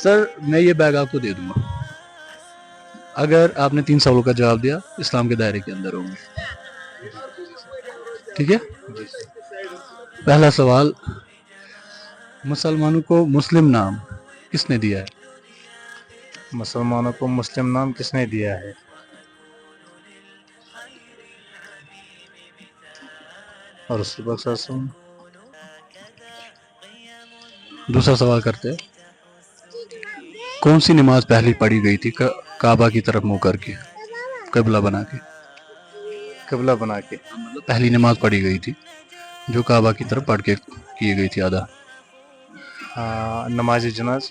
سر میں یہ بیگ آپ کو دے دوں گا اگر آپ نے 3 سوالوں کا جواب دیا اسلام کے دائرے کے اندر ہوں گے. ٹھیک ہے. پہلا سوال، مسلمانوں کو مسلم نام کس نے دیا ہے؟ مسلمانوں کو مسلم نام کس نے دیا ہے؟ اور رسول اللہ صلی اللہ علیہ وسلم. دوسرا سوال کرتے ہیں، کون سی نماز پہلی پڑھی گئی تھی کعبہ کی طرف منہ کر کے، قبلہ بنا کے؟ قبلہ بنا کے. مطلب پہلی نماز پڑھی گئی تھی جو کعبہ کی طرف پڑھ کے کی گئی تھی ادا. نماز جناز.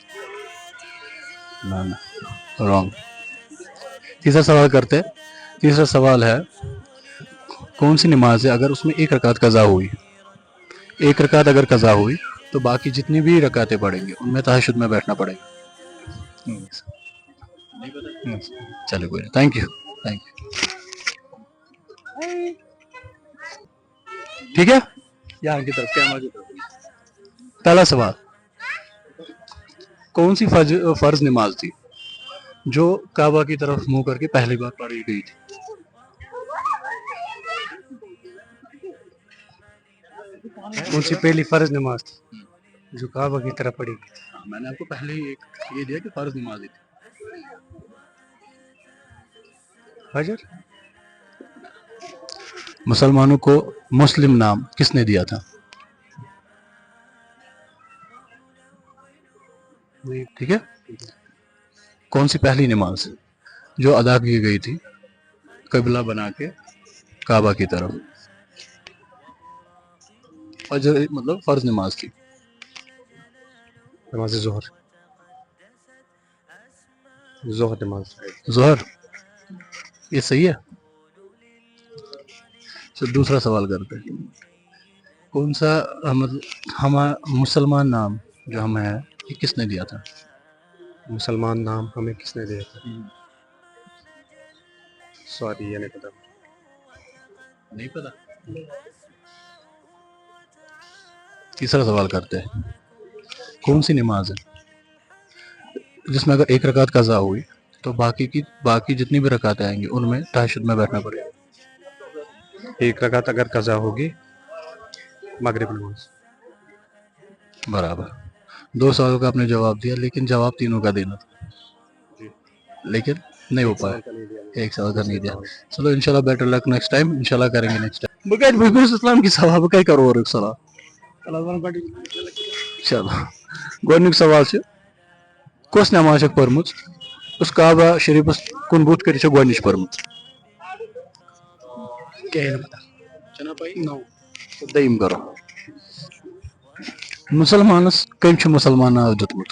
رانگ. تیسرا سوال کرتے ہیں. تیسرا سوال ہے، کون سی نماز ہے اگر اس میں ایک رکعت قضا ہوئی، ایک رکعت اگر قضا ہوئی تو باقی جتنی بھی رکعتیں پڑھیں گے ان میں تہجد میں بیٹھنا پڑے گا؟ چلے کوئی نہیں. Thank you. ٹھیک ہے. یہاں کی طرف کیمرہ کی طرف. پہلا سوال، کون سی فرض نماز تھی جو کعبہ کی طرف منہ کر کے پہلی بار پڑھی گئی تھی؟ کون سی پہلی فرض نماز تھی جو کعبہ کی طرف پڑھی گئی تھی؟ میں نے آپ کو پہلے ہی یہ دیا کہ فرض نماز تھی. فجر. مسلمانوں کو مسلم نام کس نے دیا تھا؟ ٹھیک ہے. کون سی پہلی نماز جو ادا کی گئی تھی قبلہ بنا کے کعبہ کی طرف، فجر مطلب فرض نماز تھی؟ نماز ظہر. ظہر نماز. ظہر. یہ صحیح ہے. چل دوسرا سوال کرتے ہیں، کون سا ہمارا مسلمان نام جو ہمیں ہے یہ کس نے دیا تھا؟ مسلمان نام ہمیں کس نے دیا تھا؟ سوری یہ نہیں پتا. نہیں پتا. تیسرا سوال کرتے ہیں، کون سی نماز ہے جس میں اگر ایک رکعت قضا ہوئی تو باقی جتنی بھی رکعتیں آئیں گی ان میں تہجد میں بیٹھنا پڑے گا؟ ایک رکعت اگر قضا ہوگی مغرب نماز. برابر. 2 سوالوں کا آپ نے جواب دیا لیکن جواب تینوں کا دینا تھا لیکن نہیں ہو پایا. ایک سوال کا نہیں دیا. چلو انشاءاللہ بیٹر لک نیکسٹ ٹائم. انشاءاللہ کریں گے نیکسٹ ٹائم. بغیر بھیبر اسلام کی ثواب کیا کرو اور ایک سوال. چلو گۄڈنیُک سوال چھُ، کۄس نماز چھکھ پٔرمٕژ یۄس کعبہ شریفس کُن بُتھ کٔرِتھ چھےٚ گۄڈنِچ پٔرمٕژ؟ دوٚیِم کرو. مسلمانس کٔمۍ چھُ مسلمان ناو دیُتمُت؟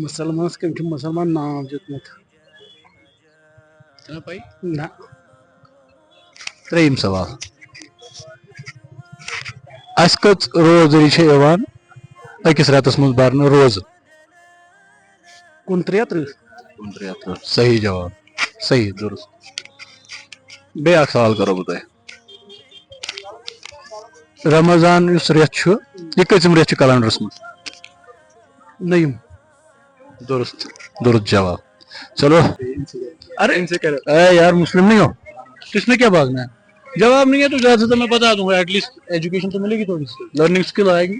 مسلمانس کٔمۍ چھُ مسلمان ناو دیُتمُت؟ نہ. ترٛیٚیِم سوال، اَسہِ کٔژ روزدٔری چھےٚ یِوان أکِس رٮ۪تس منٛز برنہٕ روزٕ؟ 29. صحیح جواب. صحیح درست. بیٚیہِ اکھ سوال کرو بہٕ تۄہہِ، رمضان یُس رٮ۪تھ چھُ یہِ کٔژِم رٮ۪تھ چھُ کلنڈرس منٛز؟ 9. درست جواب. چلو ارے یار مسلم نہیں ہو کس نے کیا بھاگنا ہے؟ جواب نہیں ہے تو زیادہ سے میں بتا دوں گا. ایٹ لیسٹ ایجوکیشن تو ملے گی، تھوڑی سی لرننگ اسکل آئے گی.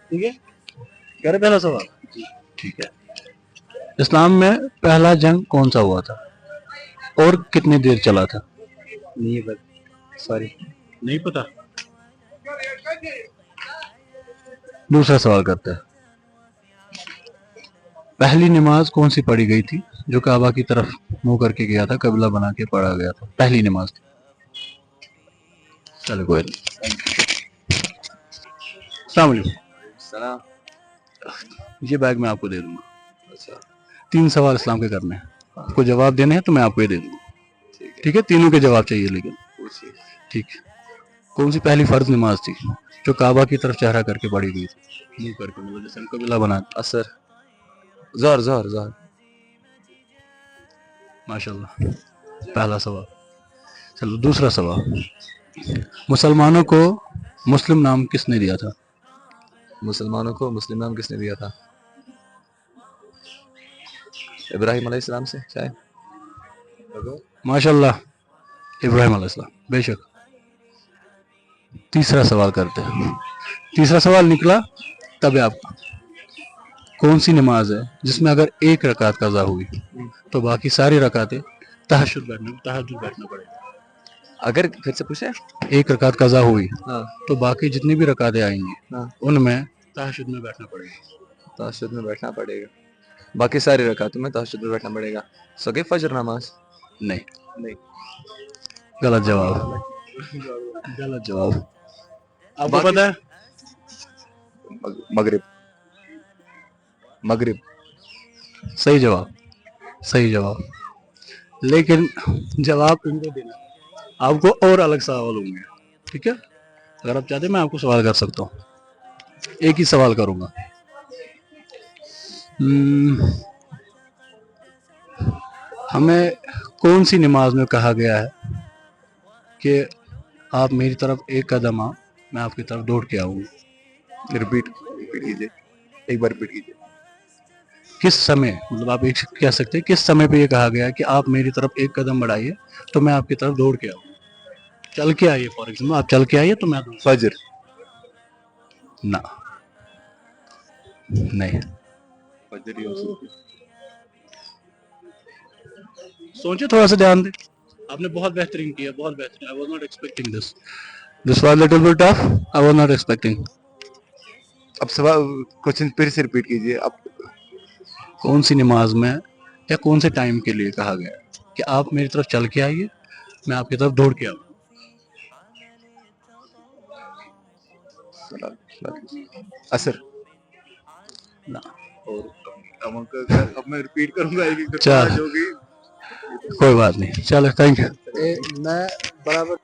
ٹھیک ہے. کہہ رہے پہلا سوال. ٹھیک ہے. اسلام میں پہلا جنگ کون سا ہوا تھا اور کتنی دیر چلا تھا؟ نہیں پتا. دوسرا سوال کرتا ہے، پہلی نماز کون سی پڑھی گئی تھی جو کعبہ کی طرف منہ کر کے گیا تھا، قبلہ بنا کے پڑھا گیا تھا؟ پہلی نماز تھی. چلو کوئی نہیں. السلام علیکم. یہ بیگ میں آپ کو دے دوں گا. 3 سوال اسلام کے کرنے ہیں، آپ کو جواب دینے ہیں تو میں آپ کو یہ دے دوں گا. ٹھیک ہے. تینوں کے جواب چاہیے لیکن. ٹھیک ہے. کون سی پہلی فرض نماز تھی جو کعبہ کی طرف چہرہ کر کے پڑھی گئی تھی، منہ کر کے، مطلب جیسے قبلہ بنا؟ اثر. ظہر. ماشاء اللہ. پہلا سوال. چلو دوسرا سوال، مسلمانوں کو مسلم نام کس نے دیا تھا؟ مسلمانوں کو مسلم نام کس نے دیا تھا؟ ابراہیم علیہ السلام سے شاید. ماشاءاللہ ابراہیم علیہ السلام بے شک. تیسرا سوال کرتے ہیں. تیسرا سوال نکلا تب آپ کا. کون سی نماز ہے جس میں اگر ایک رکعت قضا ہوئی تو باقی ساری رکعتیں تہجد بیٹھنا پڑے گا؟ اگر پھر سے پوچھے. ایک رکعت قضا ہوئی ہاں تو باقی جتنی بھی رکعتیں آئیں گی ہاں ان میں تہجد میں بیٹھنا پڑے گا. تہجد میں بیٹھنا پڑے گا. باقی ساری رکعتوں میں تہجد میں بیٹھنا پڑے گا. سگے فجر نماز. نہیں غلط جواب. غلط جواب. آپ کو پتا ہے مغرب. صحیح جواب. لیکن جواب ان کو دینا آپ کو اور الگ سوال ہوں گے. ٹھیک ہے اگر آپ چاہتے ہیں میں آپ کو سوال کر سکتا ہوں. ایک ہی سوال کروں گا. ہمیں کون سی نماز میں کہا گیا ہے کہ آپ میری طرف ایک قدم آؤ میں آپ کی طرف دوڑ کے آؤں گا؟ رپیٹ کیجیے ایک بار رپیٹ کیجیے. کس سمے مطلب آپ ایک کہہ سکتے ہیں کس سمے پہ یہ کہا گیا کہ آپ میری طرف ایک قدم بڑھائیے تو میں آپ کی طرف دوڑ کے آؤں. چل کے آئیے فار ایگزامپل آپ چل کے آئیے تو میں فجر. نہ نہیں. فجر ہی ہو سکتی. سوچے تھوڑا سا دھیان دیں. آپ نے بہت بہترین کیا بہت بہترین. I was not expecting this. This was little bit tough. I was not expecting. اب سوال کوشچن پھر سے رپیٹ کیجیے. اب کون سی نماز میں یا کون سے ٹائم کے لیے کہا گیا کہ آپ میری طرف چل کے آئیے میں آپ کی طرف دوڑ کے آؤں؟ اثر. نہ. اب میں رپیٹ کروں گا. چل کوئی بات نہیں. چلو تھینک یو. میں برابر